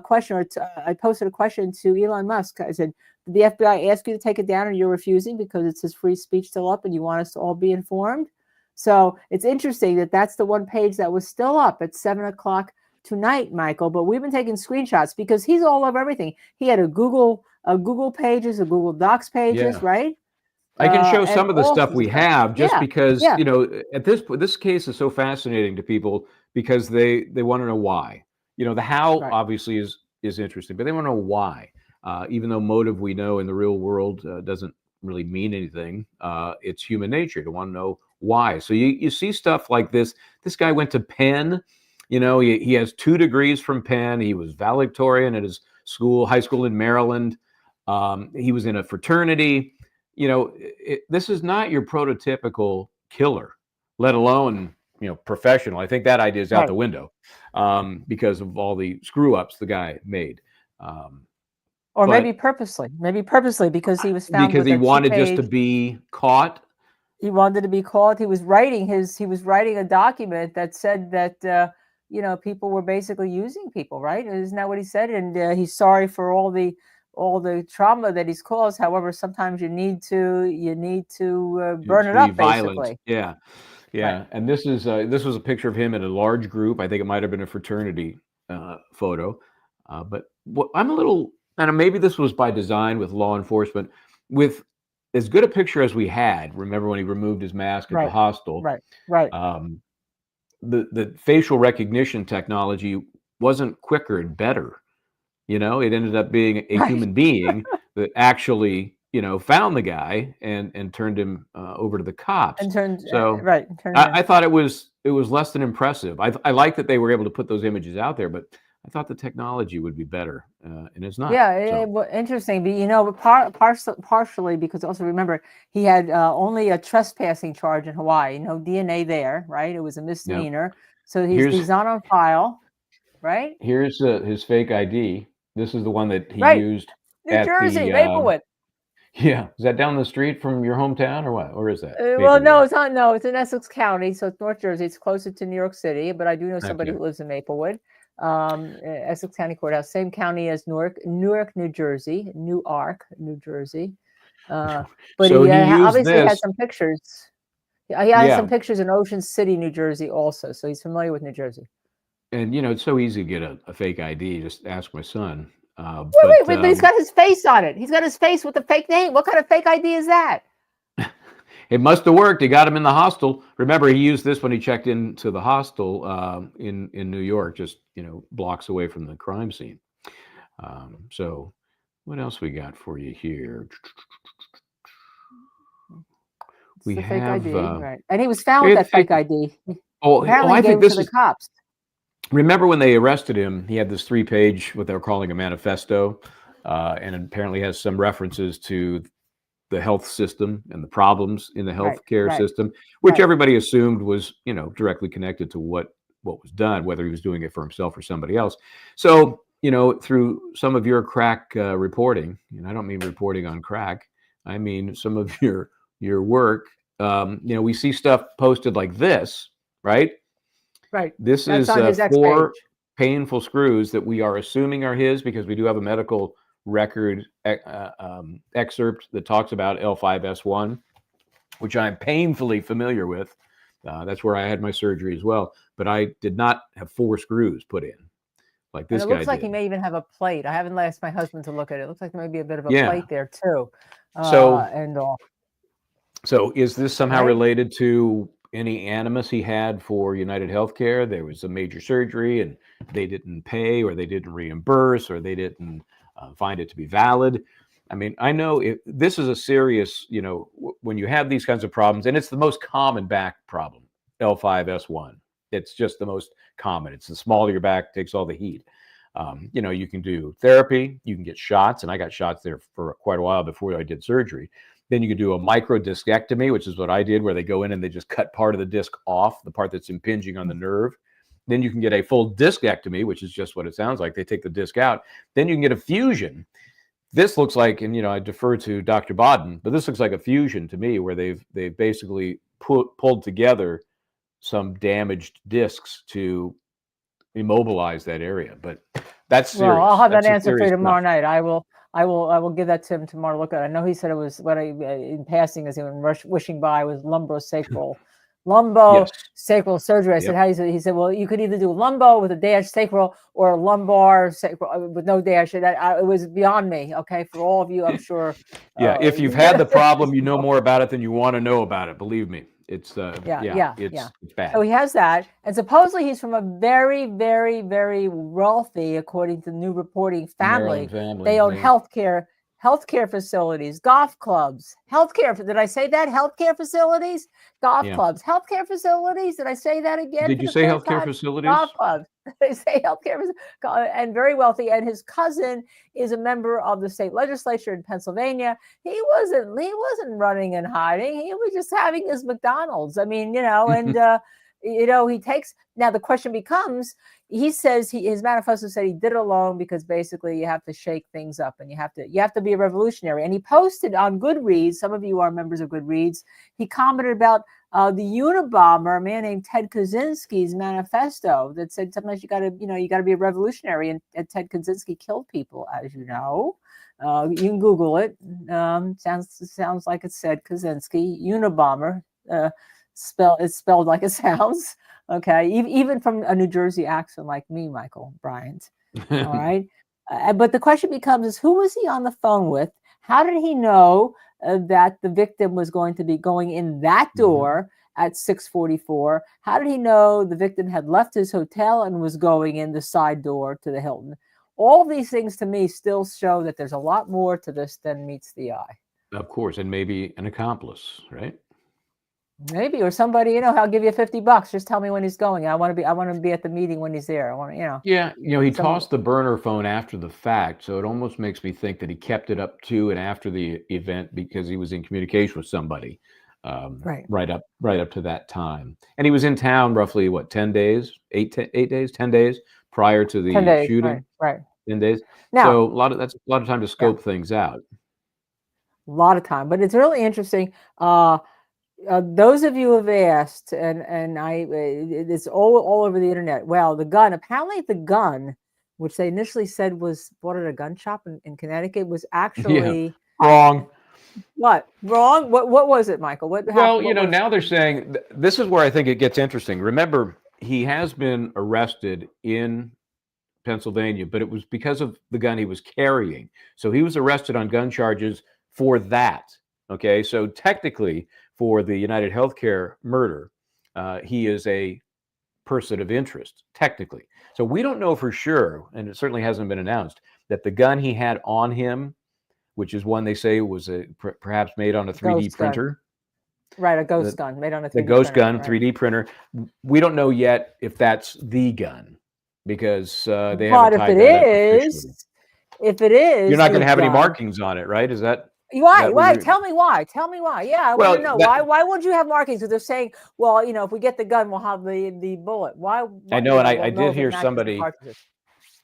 question, I posted a question to Elon Musk. I said, did the FBI ask you to take it down and you're refusing because it says free speech still up and you want us to all be informed? So it's interesting that that's the one page that was still up at 7 o'clock tonight, Michael. But we've been taking screenshots because he's all over everything. He had a Google pages, a Google Docs pages, right? I can show and some of the all stuff we have just Yeah, because, yeah. you know, at this case is so fascinating to people because they want to know why. You know, the how Right. obviously is interesting, but they want to know why. Even though motive we know in the real world doesn't really mean anything, it's human nature to want to know why. So you see stuff like this. This guy went to Penn. You know, he has 2 degrees from Penn. He was valedictorian at his high school in Maryland. He was in a fraternity. You know, this is not your prototypical killer, let alone, you know, professional. I think that idea is out the window because of all the screw ups the guy made. Or maybe purposely because he was found because with he a cheap wanted just to page. be caught. He wanted to be caught. He was writing a document that said that you know, people were basically using people, right? Isn't that what he said? And he's sorry for all the trauma that he's caused. However, sometimes you need to burn it up, basically. Yeah. Right. And this was a picture of him in a large group. I think it might have been a fraternity photo. But what I'm a little, and maybe this was by design with law enforcement, with as good a picture as we had. Remember when he removed his mask at the hostel? Right. The facial recognition technology wasn't quicker and better. You know, it ended up being a human being that actually, you know, found the guy and turned him over to the cops. And turned so I thought it was less than impressive. I like that they were able to put those images out there, but I thought the technology would be better, and it's not. Yeah, interesting. But you know, partially because also remember he had only a trespassing charge in Hawaii, no DNA there, right? It was a misdemeanor, so he's not on file, right? Here's his fake ID. This is the one that he used New Jersey, Maplewood. Yeah, is that down the street from your hometown or what? Or is that? Well, no, it's not. No, it's in Essex County, so it's North Jersey. It's closer to New York City, but I do know somebody who lives in Maplewood. Essex County Courthouse, same county as Newark, New Jersey, Newark, New Jersey. But so he obviously this. had some pictures. He had some pictures in Ocean City, New Jersey, also. So he's familiar with New Jersey. And you know, it's so easy to get a fake ID. Just ask my son. Wait, but he's got his face on it. He's got his face with the fake name. What kind of fake ID is that? It must have worked. He got him in the hostel. Remember, he used this when he checked into the hostel in New York, just, you know, blocks away from the crime scene. So what else we got for you here? We have fake ID, right? And he was found with that fake ID. I think this is the cops. Remember when they arrested him? He had this 3-page, what they were calling a manifesto, and apparently has some references to the health system and the problems in the healthcare system, which everybody assumed was, you know, directly connected to what was done, whether he was doing it for himself or somebody else. So, you know, through some of your crack reporting, and I don't mean reporting on crack, I mean some of your work, you know, we see stuff posted like this, right? Right. This is 4 painful screws that we are assuming are his because we do have a medical record excerpt that talks about L5S1, which I'm painfully familiar with. That's where I had my surgery as well. But I did not have 4 screws put in like this guy did. It looks like he may even have a plate. I haven't asked my husband to look at it. It looks like there may be a bit of a plate there too. So is this somehow related to any animus he had for United Healthcare? There was a major surgery and they didn't pay, or they didn't reimburse, or they didn't find it to be valid. I mean, I know this is a serious, you know, when you have these kinds of problems, and it's the most common back problem, L5S1. It's just the most common. It's the smaller your back, takes all the heat. You know, you can do therapy, you can get shots, and I got shots there for quite a while before I did surgery. Then you could do a microdiscectomy, which is what I did, where they go in and they just cut part of the disc off, the part that's impinging on the nerve. Then you can get a full discectomy, which is just what it sounds like. They take the disc out. Then you can get a fusion. This looks like, and you know, I defer to Dr. Bodden, but this looks like a fusion to me, where they've basically pulled together some damaged discs to immobilize that area. But That's serious. Well, I'll have That's that some answer for you serious tomorrow stuff. night. I will give that to him tomorrow. Look at it. I know he said it was what I in passing as he was wishing by was lumbosacral Yes. surgery. I said, Yep. how is it? He said, well, you could either do lumbo with a dash sacral or lumbar sacral with no dash. It was beyond me. Okay, for all of you, I'm sure. Yeah. If you've had the problem, you know more about it than you want to know about it. Believe me, it's it's bad. So he has that, and supposedly he's from a very, very, very wealthy, according to new reporting, family. Maryland family. They own yeah. healthcare facilities, golf clubs, healthcare. Did I say that? Healthcare facilities, golf Yeah. clubs, healthcare facilities. Did I say that again? Did for you the say first healthcare time? facilities? Golf clubs. They say healthcare, and very wealthy. And his cousin is a member of the state legislature in Pennsylvania. He wasn't running and hiding. He was just having his McDonald's. I mean, and he takes. Now the question becomes, he says his manifesto said he did it alone because basically you have to shake things up and you have to be a revolutionary. And he posted on Goodreads. Some of you are members of Goodreads. He commented about the Unabomber, a man named Ted Kaczynski's manifesto that said sometimes you got to be a revolutionary. And Ted Kaczynski killed people, as you know. You can Google it. Sounds like it said Kaczynski Unabomber. It's spelled like it sounds. Okay, even from a New Jersey accent like me, Michael Bryant. All right, but the question becomes: is who was he on the phone with? How did he know that the victim was going to be going in that door at 6:44? How did he know the victim had left his hotel and was going in the side door to the Hilton? All these things to me still show that there's a lot more to this than meets the eye. Of course, and maybe an accomplice, right? Maybe, or somebody, I'll give you $50. Just tell me when he's going. I want to be at the meeting when he's there. I want to, Yeah, he tossed the burner phone after the fact, so it almost makes me think that he kept it up to and after the event because he was in communication with somebody, right up to that time. And he was in town roughly 10 days, 10 days prior to the shooting. Right. 10 days. Now, So that's a lot of time to scope things out. A lot of time, but it's really interesting. Those of you who have asked, and it's all over the internet. Well, apparently the gun, which they initially said was bought at a gun shop in Connecticut, was actually wrong. What? Wrong? What was it, Michael? What happened? Well, now they're saying this is where I think it gets interesting. Remember, he has been arrested in Pennsylvania, but it was because of the gun he was carrying. So he was arrested on gun charges for that. Okay, so technically, for the United Healthcare murder, he is a person of interest, technically. So we don't know for sure, and it certainly hasn't been announced, that the gun he had on him, which is one they say was perhaps made on a 3D printer. Right, a ghost gun made on a 3D printer. The ghost gun, 3D printer. We don't know yet if that's the gun because they haven't tied that up officially. If it is, you're not going to have any markings on it, right? Is that? Why? Tell me why. Yeah, I want to know. Why would you have markings? Because they're saying, well, if we get the gun, we'll have the bullet. Why I know, and I did hear somebody.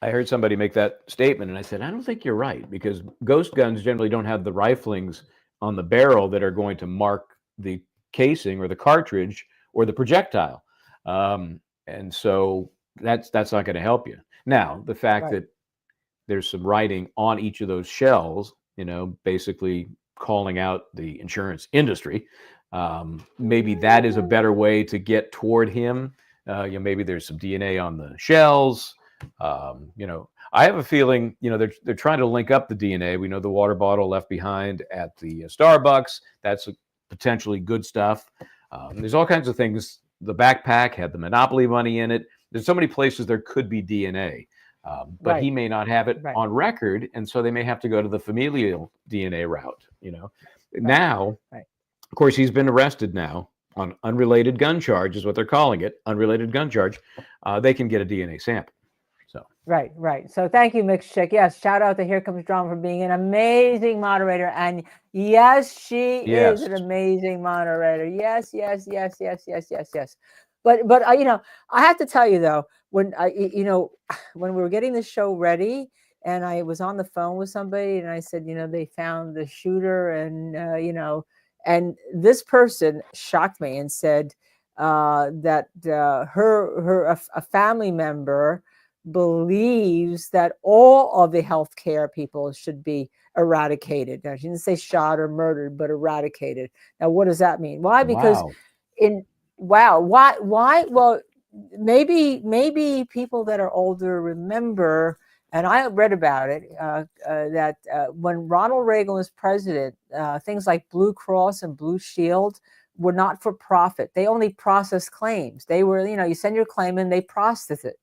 I heard somebody make that statement, and I said, I don't think you're right because ghost guns generally don't have the riflings on the barrel that are going to mark the casing or the cartridge or the projectile, and so that's not going to help you. Now, the fact that there's some writing on each of those shells, basically calling out the insurance industry. Maybe that is a better way to get toward him. Maybe there's some DNA on the shells. I have a feeling, they're trying to link up the DNA. We know the water bottle left behind at the Starbucks. That's potentially good stuff. There's all kinds of things. The backpack had the Monopoly money in it. There's so many places there could be DNA. But he may not have it on record, and so they may have to go to the familial DNA route. Now, of course, he's been arrested now on unrelated gun charge, is what they're calling it, unrelated gun charge. They can get a DNA sample. So right. So thank you, McSuspect. Yes, shout out to Here Comes Drama for being an amazing moderator, and yes, she is an amazing moderator. Yes. But I have to tell you though, when when we were getting the show ready, and I was on the phone with somebody, and I said, they found the shooter, and and this person shocked me and said that a family member believes that all of the healthcare people should be eradicated. Now, she didn't say shot or murdered, but eradicated. Now, what does that mean? Why? Because why? Well, maybe people that are older remember, and I read about it, that when Ronald Reagan was president, things like Blue Cross and Blue Shield were not for profit. They only processed claims. They were, you send your claim and they process it.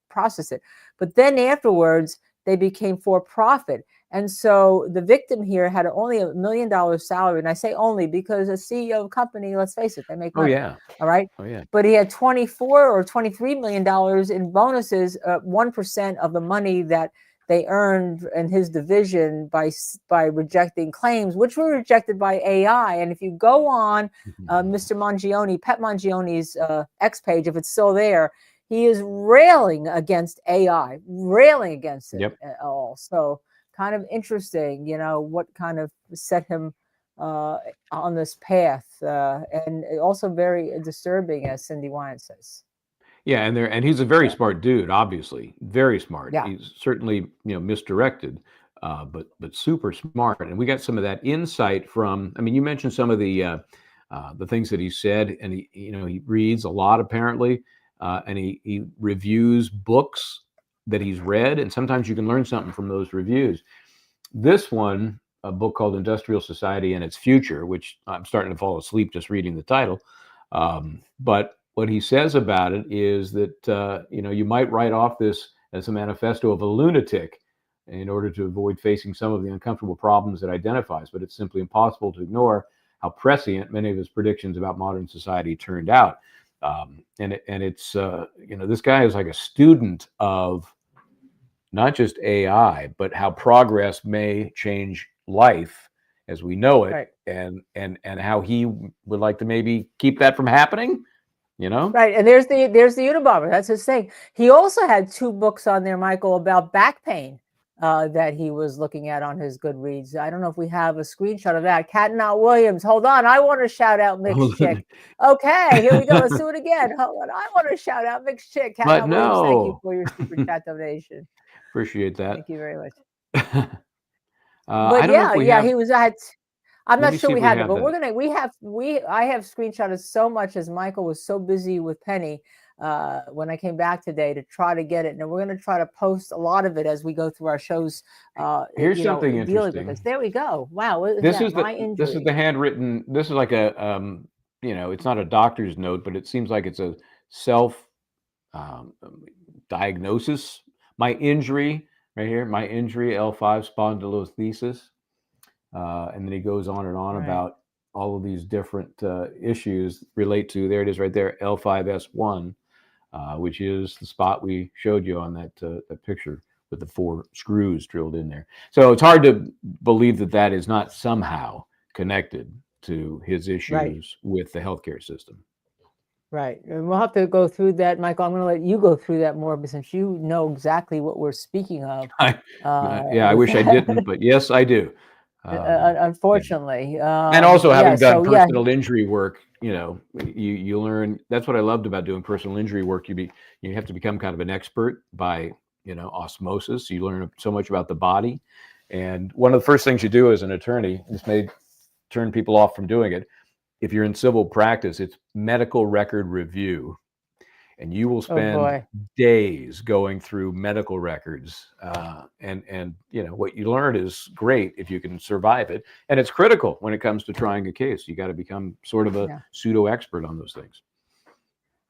But then afterwards, they became for profit. And so the victim here had only $1 million salary. And I say only because a CEO of a company, let's face it, they make money. Oh, yeah. All right. Oh, yeah. But he had $24 or $23 million in bonuses, 1% of the money that they earned in his division by rejecting claims, which were rejected by AI. And if you go on Mr. Mangione, Pet Mangione's X page, if it's still there, he is railing against AI, railing against it all. So kind of interesting, what kind of set him on this path, and also very disturbing, as Cindy Wyatt says. Yeah, and he's a very smart dude, obviously, very smart. Yeah. He's certainly misdirected, but super smart. And we got some of that insight from. I mean, you mentioned some of the things that he said, and he reads a lot apparently, and he reviews books that he's read, and sometimes you can learn something from those reviews. This one, a book called Industrial Society and Its Future, which I'm starting to fall asleep just reading the title, but what he says about it is that, you might write off this as a manifesto of a lunatic in order to avoid facing some of the uncomfortable problems it identifies, but it's simply impossible to ignore how prescient many of his predictions about modern society turned out. And it's, this guy is like a student of not just AI, but how progress may change life as we know it, right. and how he would like to maybe keep that from happening. Right, and there's the Unabomber. That's his thing. He also had 2 books on there, Michael, about back pain that he was looking at on his Goodreads. I don't know if we have a screenshot of that. Catnot Williams. Hold on, I want to shout out Mixed Chick. Okay, here we go. Let's do it again. Hold on, I want to shout out Mixed Chick. Catnot Williams, thank you for your super chat donation. Appreciate that. Thank you very much. But he was at. I'm not sure we had it, but I have screenshotted so much as Michael was so busy with Penny when I came back today to try to get it. And we're going to try to post a lot of it as we go through our shows. Here's something interesting. There we go. Wow. This is the handwritten, this is like a, it's not a doctor's note, but it seems like it's a self diagnosis. My injury right here, my injury, L5 spondylolisthesis. And then he goes on and on about all of these different issues relate to, there it is right there, L5S1, which is the spot we showed you on that picture with the 4 screws drilled in there. So it's hard to believe that is not somehow connected to his issues with the healthcare system. Right. And we'll have to go through that, Michael. I'm going to let you go through that more since you know exactly what we're speaking of. I wish I didn't, but yes, I do. Unfortunately. And also having done personal injury work, you learn. That's what I loved about doing personal injury work. You have to become kind of an expert by, osmosis. You learn so much about the body. And one of the first things you do as an attorney, this may turn people off from doing it, if you're in civil practice, it's medical record review. And you will spend days going through medical records. And what you learn is great if you can survive it. And it's critical when it comes to trying a case. You got to become sort of a pseudo expert on those things.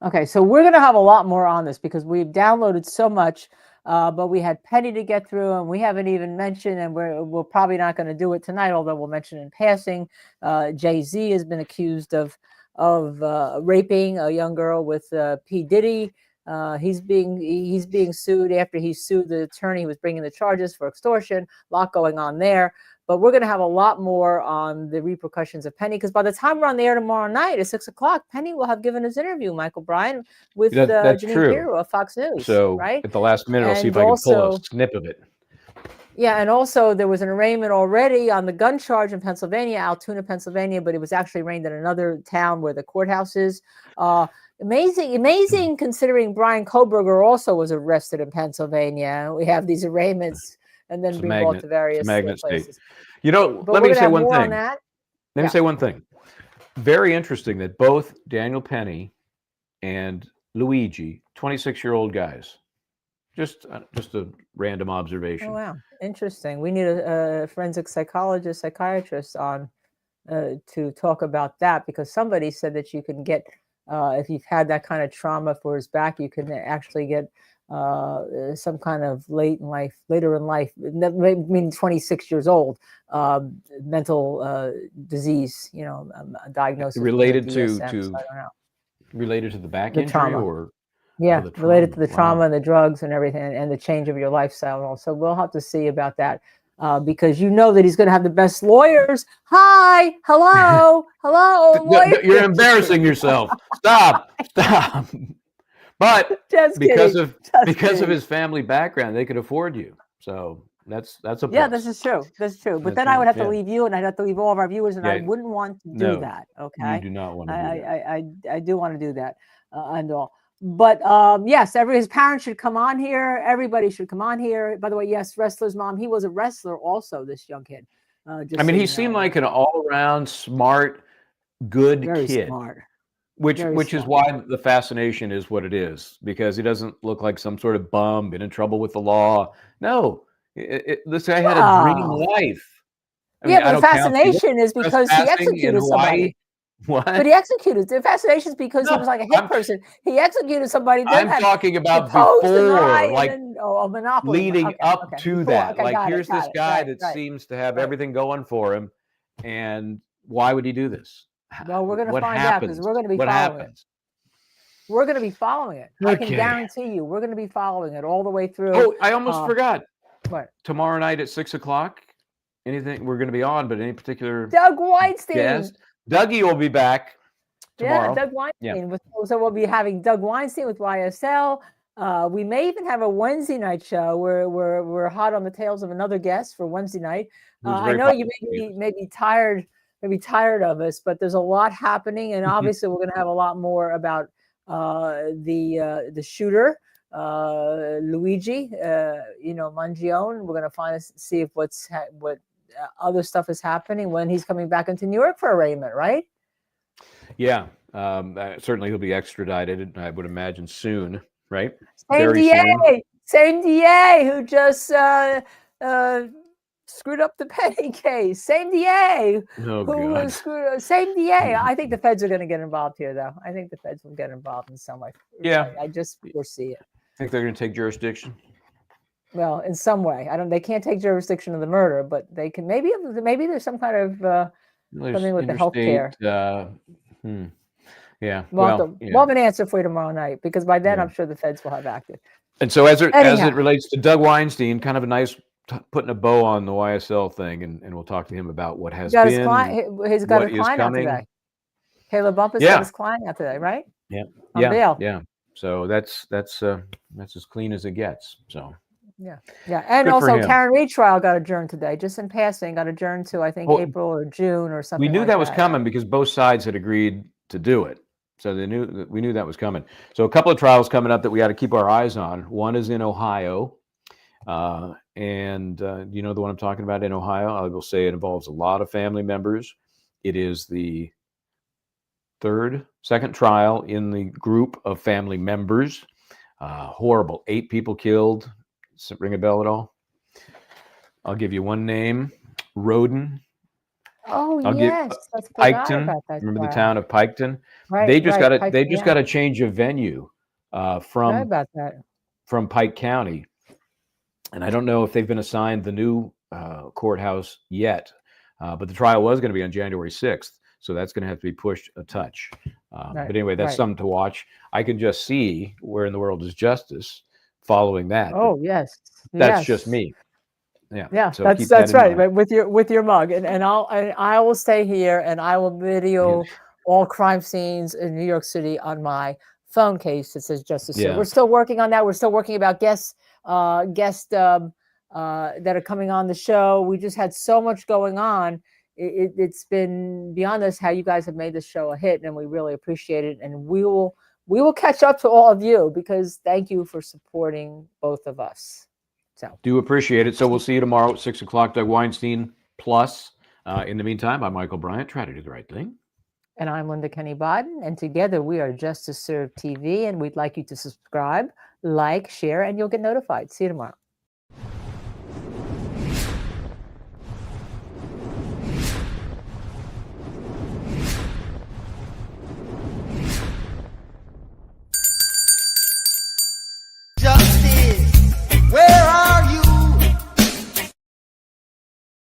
Okay, so we're going to have a lot more on this because we've downloaded so much, but we had Penny to get through, and we haven't even mentioned, and we're probably not going to do it tonight, although we'll mention in passing. Jay-Z has been accused of raping a young girl with P. Diddy. He's being sued after he sued the attorney who was bringing the charges for extortion. A lot going on there. But we're going to have a lot more on the repercussions of Penny, because by the time we're on the air tomorrow night at 6 o'clock, Penny will have given his interview, Michael Bryan, with Janine Pirro of Fox News. So at the last minute, I'll see if I can pull a snip of it. Yeah, and also there was an arraignment already on the gun charge in Pennsylvania, Altoona, Pennsylvania, but it was actually arraigned in another town where the courthouse is. Amazing considering Brian Koberger also was arrested in Pennsylvania. We have these arraignments and then It's a being magnet. brought to various It's a magnet state. places. You know, But let we're me gonna say have one more on thing. that. Let me say one thing. Very interesting that both Daniel Penny and Luigi, 26-year-old guys. Just a random observation. Oh wow, interesting. We need a forensic psychologist, psychiatrist on to talk about that, because somebody said that you can get if you've had that kind of trauma for his back, you can actually get some kind of later in life, meaning 26 years old, mental disease. You know, a diagnosis Related with to DSM, so I don't know. Related to the back The injury trauma. or yeah, the related to the trauma. trauma and the drugs and everything, and the change of your lifestyle. So we'll have to see about that, because you know that he's going to have the best lawyers. Hi, hello, hello, lawyer. You're embarrassing yourself. Stop. But Just because kidding. of his family background, they could afford you. So that's a plus. Yeah, this is true. That's true. But That's then I would right, have to leave you, and I'd have to leave all of our viewers, and I Yeah. wouldn't want to do No, that. Okay, you do not want to do that. I do want to do that and all. But yes, his parents should come on here. Everybody should come on here. By the way, yes, wrestler's mom. He was a wrestler also. This young kid. I mean, he seemed like an all-around smart, good very kid. smart. Which Very is smart. why the fascination is what it is, because he doesn't look like some sort of bum, been in trouble with the law. No, this guy had a dream life. I mean, Yeah, I but the don't count fascination is because he trespassing in executed Hawaii. somebody. What? But he executed. The fascination is because he No, was like a hit person. He executed somebody. Then I'm had talking about deposed an before, eye, and like then, a monopoly. leading Okay, up okay. to Before, that. okay, Like, got it, here's got this it. guy Right, that right. seems to have right. everything going for him, and why would he do this? Well, we're going to What find out, because happens? we're going to be What following happens? it. We're going to be following it. I can Okay. guarantee you, we're going to be following it all the way through. Oh, I almost forgot. What? Tomorrow night at 6:00. Anything we're going to be on, but any particular Doug Weinstein. guest? Dougie will be back tomorrow. Yeah, Doug Weinstein. Yeah. So we'll be having Doug Weinstein with YSL. We may even have a Wednesday night show where we're hot on the tails of another guest for Wednesday night. I know you may be tired of us, but there's a lot happening, and obviously we're going to have a lot more about the shooter, Luigi, Mangione. We're going to see if what other stuff is happening when he's coming back into New York for arraignment, right? Yeah, certainly he'll be extradited, I would imagine, soon, right? Same DA who just screwed up the Penny case. Same DA Oh, who God. was screwed. Same DA. I think the feds are going to get involved here, though. I think the feds will get involved in some way. Yeah. I just foresee it. Think they're going to take jurisdiction? Well, in some way. They can't take jurisdiction of the murder, but they can. Maybe there's some kind of something with the healthcare. Yeah. We'll have an answer for you tomorrow night, because by then I'm sure the feds will have acted. And so as it relates to Doug Weinstein, kind of a nice putting a bow on the YSL thing, and we'll talk to him about what has been. He's got a client out today. Caleb Bumpus got his client out today, right? Yeah. On bail. Yeah. So that's as clean as it gets. So. Yeah. And Good for also him. Karen Reed trial got adjourned today, just in passing, got adjourned to, I think, April or June or something. We knew like that was coming because both sides had agreed to do it. So we knew that was coming. So a couple of trials coming up that we got to keep our eyes on. One is in Ohio. And you know the one I'm talking about in Ohio? I will say it involves a lot of family members. It is the second trial in the group of family members. Horrible. 8 people killed. Does it ring a bell at all? I'll give you one name. Roden. Oh, yes. Piketon. Remember the town of Piketon? Right. They just got a change of venue from Pike County. And I don't know if they've been assigned the new courthouse yet, but the trial was going to be on January 6th. So that's going to have to be pushed a touch. But anyway, that's something to watch. I can just see where in the world is justice following that. Oh, yes. That's just me. Yeah. So that's right. Right. With your mug. And I will stay here, and I will video all crime scenes in New York City on my phone case that says Justice. Yeah. We're still working on that. We're still working about guests that are coming on the show. We just had so much going on. It's been beyond us how you guys have made this show a hit, and we really appreciate it. And we will we will catch up to all of you, because thank you for supporting both of us. So Do appreciate it. So we'll see you tomorrow at 6 o'clock, Doug Weinstein Plus. In the meantime, I'm Michael Bryant. Try to do the right thing. And I'm Linda Kenny Bodden, and together we are Just to Serve TV, and we'd like you to subscribe, like, share, and you'll get notified. See you tomorrow.